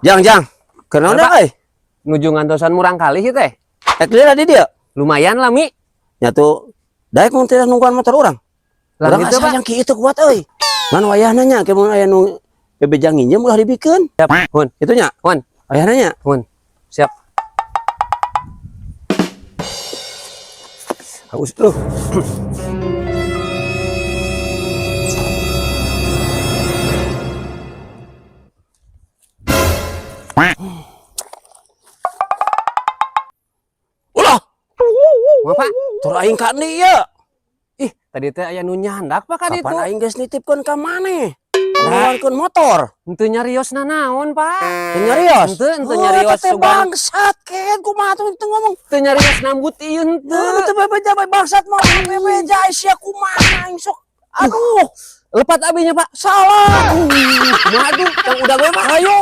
Jang, kenapa Kenapa? euy? Nuju ngantosan murang kali sih teh. Eklir di dia. Lumayan lah Mi. Nyatu daek mun teh nungguan motor urang. Lang Urang gitu asa Pak. yang kieu kuat euy. Man wayahna nya ke mun aya nu bebejang nginjem ulah dibikeun. Siap. Hun. Itu nya. Hun. Wayahna nya. Hun. Siap. Haus tuh. Ulah, Mau Pak? tur aing ka dieu. Ih, tadi teh aya nu nyandak Pak ka ditu. Kapan aing geus nitipkeun ka maneh? Ngawankeun motor. Henteu nyariosna naon Pak? Teu nyarios. Henteu nyarios teh sugan. bangsat ken kumaha tuh teu ngomong. Teu nyarios nambut ieu henteu. Teu bebeja bangsat mah bebeja sia kumaha aing sok. Aduh, Lepat abinya Pak. salah. Waduh, yang udah gue Pak. Ayo.